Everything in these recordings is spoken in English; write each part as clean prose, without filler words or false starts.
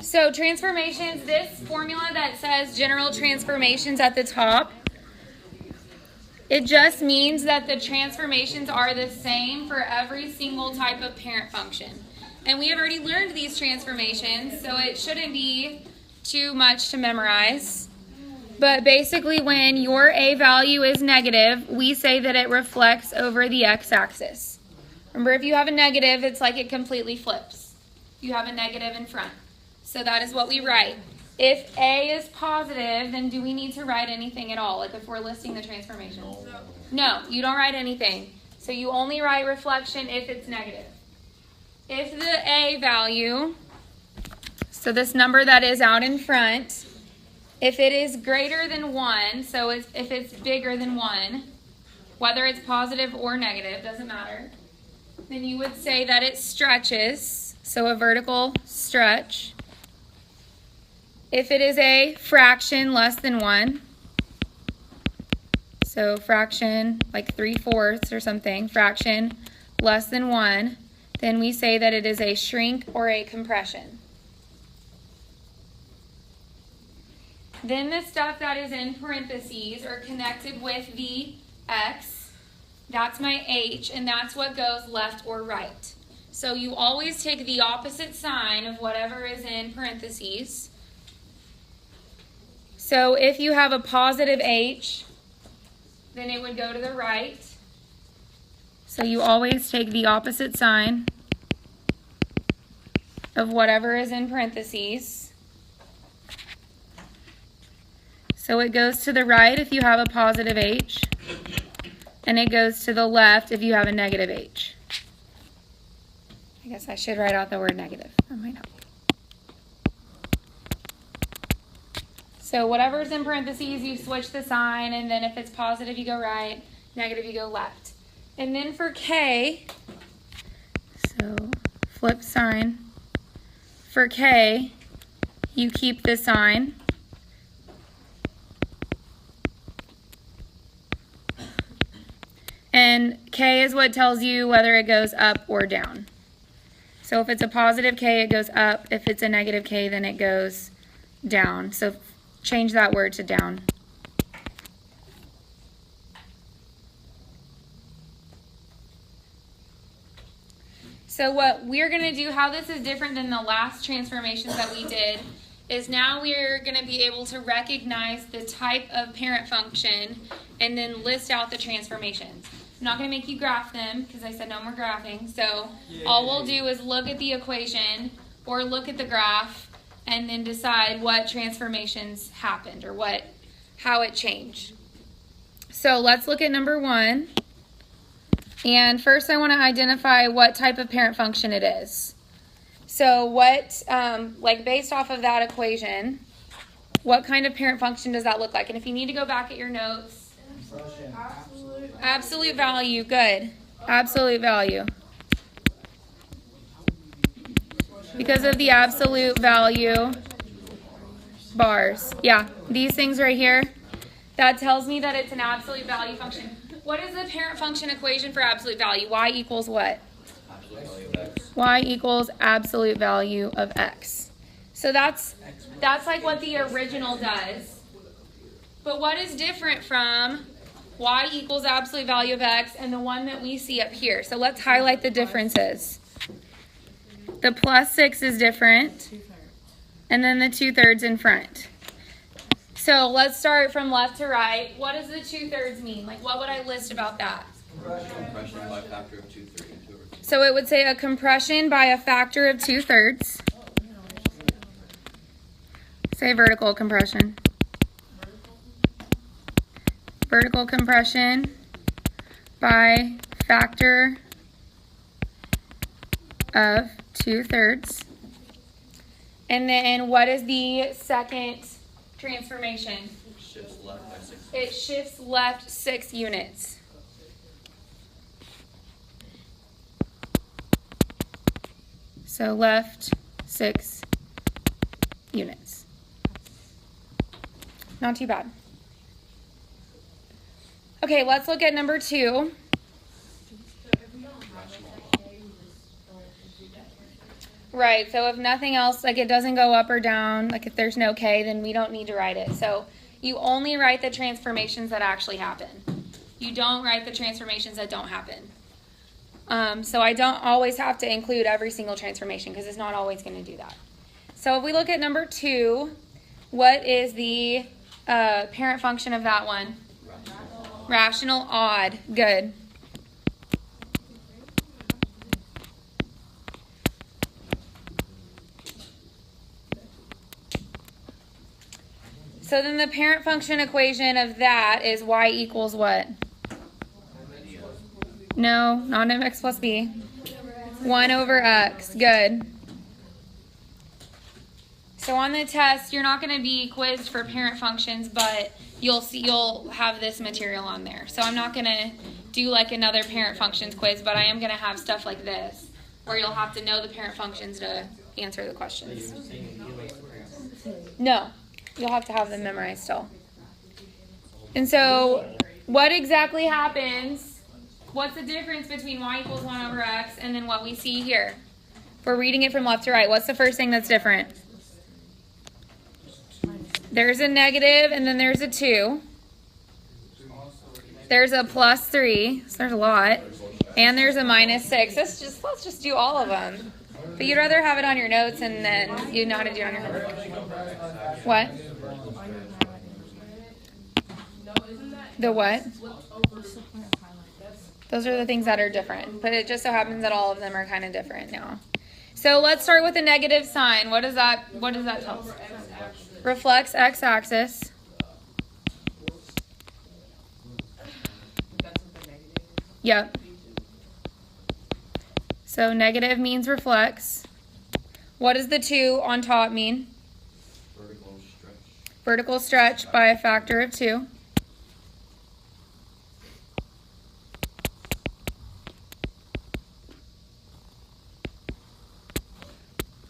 So transformations, this formula that says general transformations at the top, it just means that the transformations are the same for every single type of parent function. And we have already learned these transformations, so it shouldn't be too much to memorize. But basically when your a value is negative, we say that it reflects over the x-axis. Remember, if you have a negative, it's like it completely flips. You have a negative in front. So that is what we write. If a is positive, then do we need to write anything at all? Like if we're listing the transformations? No, you don't write anything. So you only write reflection if it's negative. If the a value, so this number that is out in front, if it is greater than 1, so if it's bigger than 1, whether it's positive or negative, doesn't matter, then you would say that it stretches, so a vertical stretch. If it is a fraction less than 1, so fraction like 3/4 or something, fraction less than 1, then we say that it is a shrink or a compression. Then the stuff that is in parentheses or connected with the x, that's my h, and that's what goes left or right. So you always take the opposite sign of whatever is in parentheses. So if you have a positive h, then it would go to the right. So you always take the opposite sign of whatever is in parentheses. So it goes to the right if you have a positive h, and it goes to the left if you have a negative h. I guess I should write out the word negative. That might help. So whatever's in parentheses, you switch the sign, and then if it's positive, you go right, negative, you go left. And then for k, so flip sign. For k, you keep the sign. And k is what tells you whether it goes up or down. So if it's a positive k, it goes up. If it's a negative k, then it goes down. So change that word to down. So what we're going to do, how this is different than the last transformations that we did, is now we're going to be able to recognize the type of parent function and then list out the transformations. I'm not going to make you graph them because I said no more graphing. So all we'll do is look at the equation or look at the graph and then decide what transformations happened or how it changed. So let's look at number 1. And first I want to identify what type of parent function it is. So based off of that equation, what kind of parent function does that look like? And if you need to go back at your notes, absolute value, good. Absolute value. Because of the absolute value bars. Yeah, these things right here, that tells me that it's an absolute value function. What is the parent function equation for absolute value? Y equals what? Y equals absolute value of x. So that's like what the original does. But what is different from y equals absolute value of x and the one that we see up here? So let's highlight the differences. The +6 is different, and then the 2/3 in front. So let's start from left to right. What does the 2/3 mean? Like, what would I list about that? Compression by a factor of 2/3. So it would say a compression by a factor of 2/3. Say vertical compression. Vertical compression by factor of 2/3. And then what is the second transformation? Shifts left by 6. It shifts left 6 units. So left 6 units. Not too bad. Okay, let's look at number 2. Right, so if nothing else, like it doesn't go up or down, like if there's no k, then we don't need to write it. So you only write the transformations that actually happen. You don't write the transformations that don't happen. So I don't always have to include every single transformation because it's not always going to do that. So if we look at number 2, what is the parent function of that one? Rational odd. Good. So then the parent function equation of that is y equals what? No, not mx plus b. 1 over x. Good. So on the test, you're not going to be quizzed for parent functions, but you'll have this material on there. So I'm not going to do like another parent functions quiz, but I am going to have stuff like this, where you'll have to know the parent functions to answer the questions. No. You'll have to have them memorized still. And so, what exactly happens? What's the difference between y equals 1 over x and then what we see here? If we're reading it from left to right, what's the first thing that's different? There's a negative and then there's a 2. There's a plus 3, so there's a lot. And there's a minus 6. Let's just do all of them. But you'd rather have it on your notes and then you know how to do it on your homework. What? The what? Those are the things that are different. But it just so happens that all of them are kind of different now. So let's start with a negative sign. What does that tell us? Reflects x-axis. Yep. So negative means reflects. What does the 2 on top mean? Vertical stretch. Vertical stretch by a factor of 2.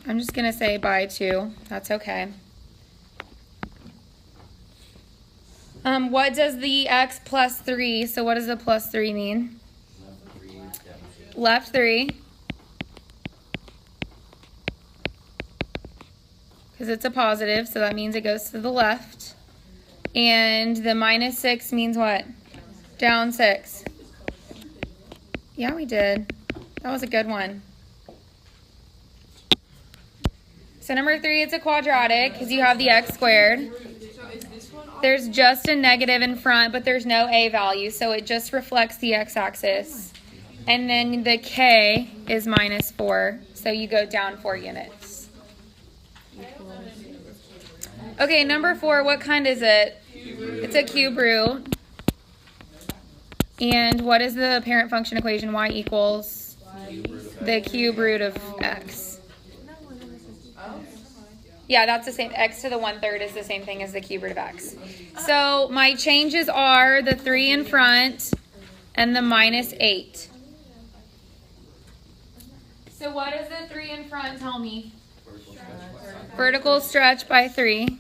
I'm just going to say by 2. That's okay. What does the x plus 3, so what does the plus 3 mean? Left 3. Because it's a positive, so that means it goes to the left. And the minus 6 means what? Down 6. Yeah, we did. That was a good one. So number 3, it's a quadratic because you have the x squared. There's just a negative in front, but there's no a value, so it just reflects the x-axis. And then the k is minus 4, so you go down 4 units. Okay, number 4, what kind is it? It's a cube root. And what is the parent function equation? Y equals the cube root of x. Yeah, that's the same. X to the 1/3 is the same thing as the cube root of x. So my changes are the 3 in front and the minus 8. So what does the 3 in front tell me? Vertical stretch by 3.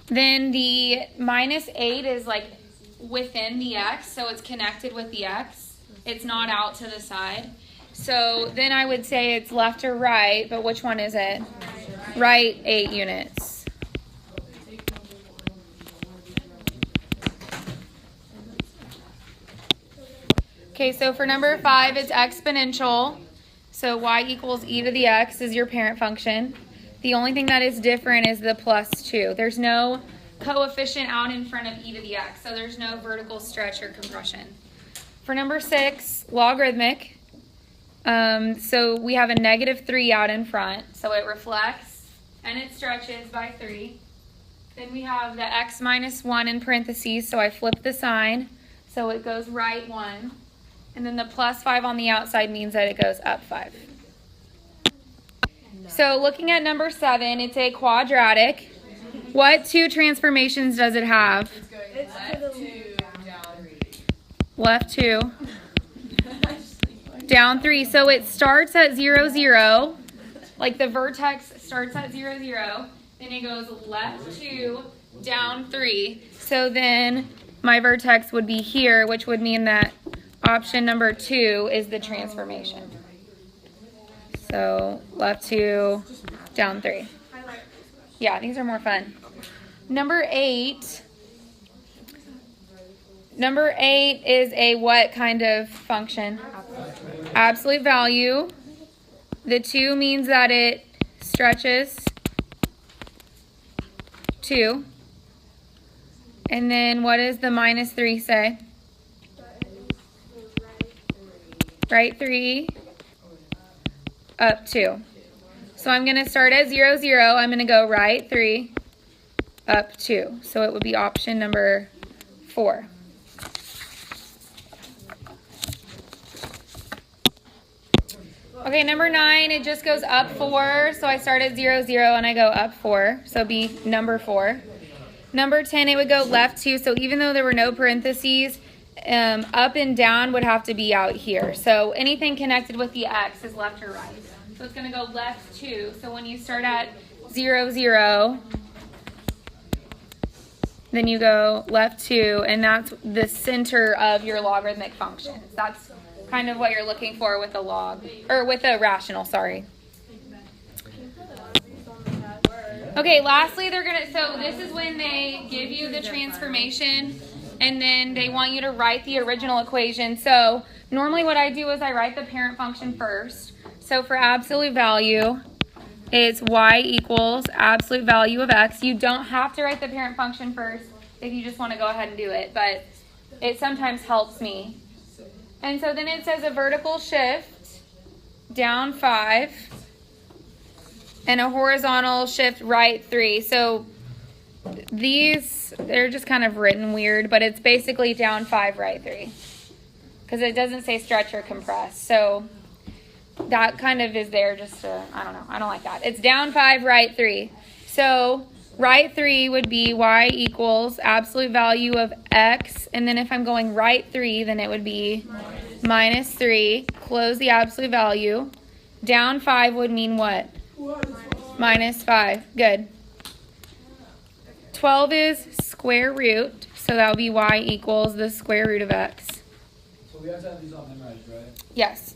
Then the minus 8 is like within the x, so it's connected with the x. It's not out to the side. So then I would say it's left or right, but which one is it? Right 8 units. Okay, so for number 5, it's exponential. So y equals e to the x is your parent function. The only thing that is different is the plus 2. There's no coefficient out in front of e to the x, so there's no vertical stretch or compression. For number 6, logarithmic. So we have a negative 3 out in front, so it reflects and it stretches by 3. Then we have the x minus 1 in parentheses, so I flip the sign, so it goes right 1. And then the plus 5 on the outside means that it goes up 5. So looking at number 7, it's a quadratic. What 2 transformations does it have? Left 2. Down 3. So it starts at 0, 0. Like the vertex starts at 0, 0. Then it goes left 2, down 3. So then my vertex would be here, which would mean that option number 2 is the transformation. So left 2, down 3. Yeah, these are more fun. Number 8 is a what kind of function? Absolute value. The 2 means that it stretches 2. And then what does the minus 3 say? Right 3, up 2. So I'm going to start at 0, 0. I'm going to go right 3, up 2. So it would be option number 4. Okay, number 9, it just goes up 4. So I start at 0, 0, and I go up 4. So it'd be number 4. Number 10, it would go left 2. So even though there were no parentheses, up and down would have to be out here. So anything connected with the x is left or right. So it's going to go left 2. So when you start at 0, 0, then you go left 2, and that's the center of your logarithmic functions. That's kind of what you're looking for with a log, or with a rational, sorry. Okay, lastly, so this is when they give you the transformation, and then they want you to write the original equation. So normally what I do is I write the parent function first. So for absolute value, it's y equals absolute value of x. You don't have to write the parent function first if you just want to go ahead and do it, but it sometimes helps me. And so then it says a vertical shift down 5 and a horizontal shift right 3. So these, they're just kind of written weird, but it's basically down 5, right 3. Because it doesn't say stretch or compress. So that kind of is there just to, I don't know, I don't like that. It's down 5, right 3. So right 3 would be y equals absolute value of x. And then if I'm going right 3, then it would be minus 3. Close the absolute value. Down 5 would mean what? Minus 5. Good. 12 is square root. So that would be y equals the square root of x. So we have to have these all memorized, right? Yes.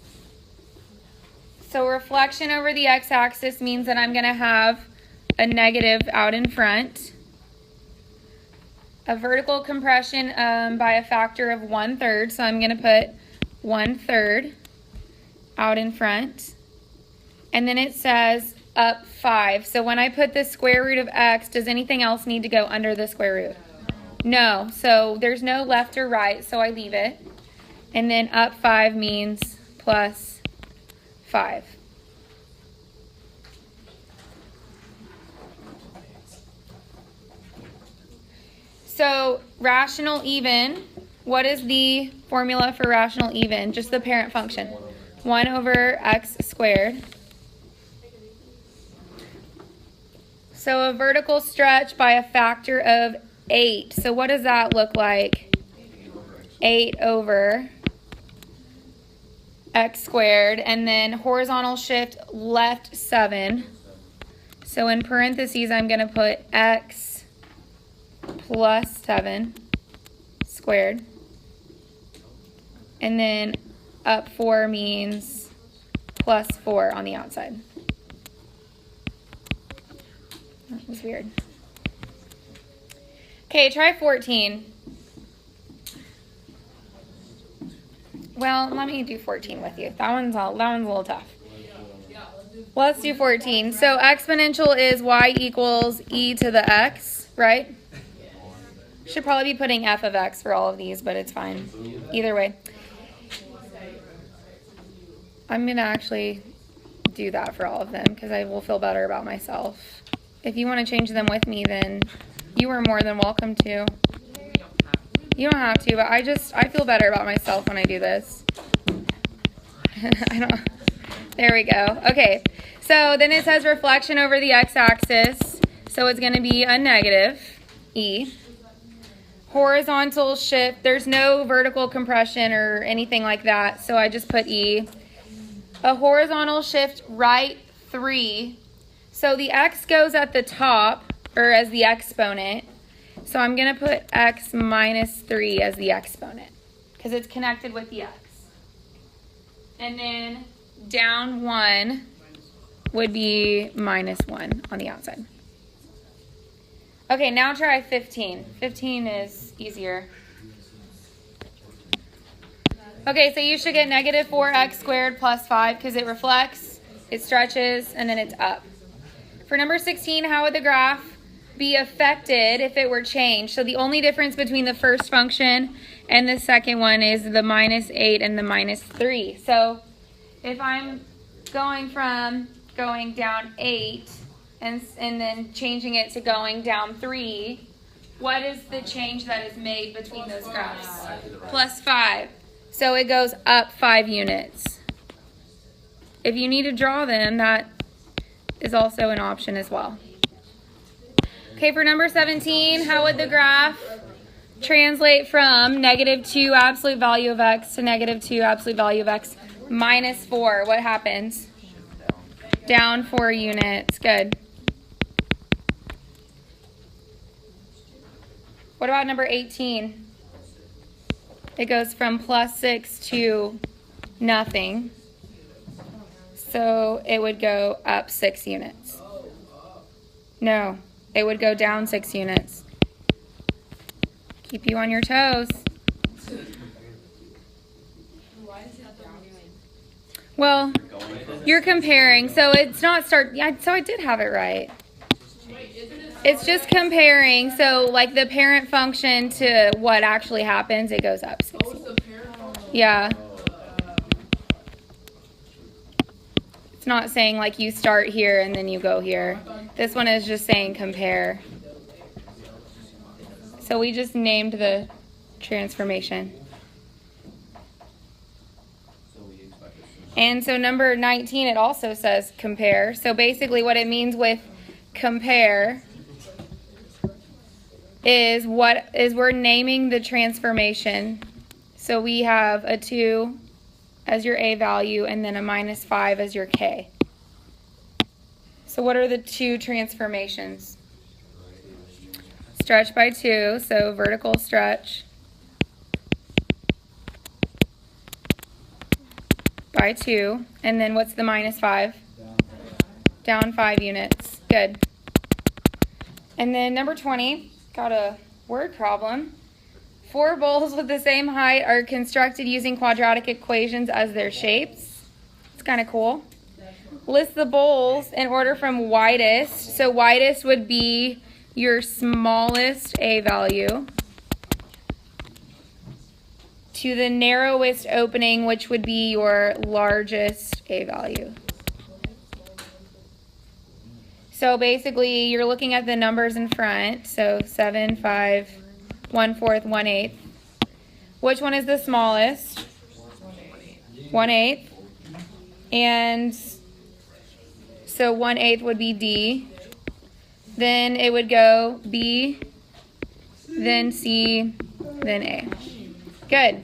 So reflection over the x-axis means that I'm going to have a negative out in front. A vertical compression by a factor of 1/3. So I'm going to put 1/3 out in front. And then it says up 5. So when I put the square root of x, does anything else need to go under the square root? No. So there's no left or right, so I leave it. And then up 5 means plus 5. So rational even, what is the formula for rational even? Just the parent function. 1 over x squared. So a vertical stretch by a factor of 8. So what does that look like? 8 over x squared. And then horizontal shift left 7. So in parentheses, I'm going to put x plus 7 squared. And then up 4 means plus 4 on the outside. That was weird. Okay, try 14. Well, let me do 14 with you. That one's a little tough. Let's do 14. So exponential is y equals e to the x, right? Should probably be putting f of x for all of these, but it's fine. Either way. I'm going to actually do that for all of them because I will feel better about myself. If you want to change them with me, then you are more than welcome to. You don't have to, but I feel better about myself when I do this. There we go. Okay, so then it says reflection over the x-axis. So it's going to be a negative, e. Horizontal shift, there's no vertical compression or anything like that, so I just put e. A horizontal shift right 3. So the x goes at the top, or as the exponent. So I'm going to put x minus 3 as the exponent because it's connected with the x. And then down 1 would be minus 1 on the outside. Okay, now try 15. 15 is easier. Okay, so you should get negative 4x squared plus 5 because it reflects, it stretches, and then it's up. For number 16, how would the graph be affected if it were changed? So the only difference between the first function and the second one is the minus 8 and the minus 3. So if I'm going from going down 8 and then changing it to going down 3, what is the change that is made between those graphs? Plus 5. So it goes up 5 units. If you need to draw them, that is also an option as well. Okay, for number 17, how would the graph translate from negative 2 absolute value of x to negative 2 absolute value of x minus 4? What happens? Down 4 units. Good. What about number 18? It goes from plus 6 to nothing. So it would go up 6 units. No, it would go down 6 units. Keep you on your toes. Well, you're comparing, so it's not start. Yeah, so I did have it right. It's just comparing, so like the parent function to what actually happens, it goes up. Yeah. It's not saying like you start here and then you go here. This one is just saying compare. So we just named the transformation. And so number 19, it also says compare. So basically what it means with compare is we're naming the transformation. So we have a 2 as your A value and then a minus 5 as your K. So what are the two transformations? Stretch by 2, so vertical stretch by 2. And then what's the minus 5? Down 5 units. Good. And then number 20, got a word problem. 4 bowls with the same height are constructed using quadratic equations as their shapes. It's kind of cool. List the bowls in order from widest. So widest would be your smallest A value to the narrowest opening, which would be your largest A value. So basically, you're looking at the numbers in front. So 7, 5, 1/4, 1/8. Which one is the smallest? 1/8. And so 1/8 would be D. Then it would go B, then C, then A. Good.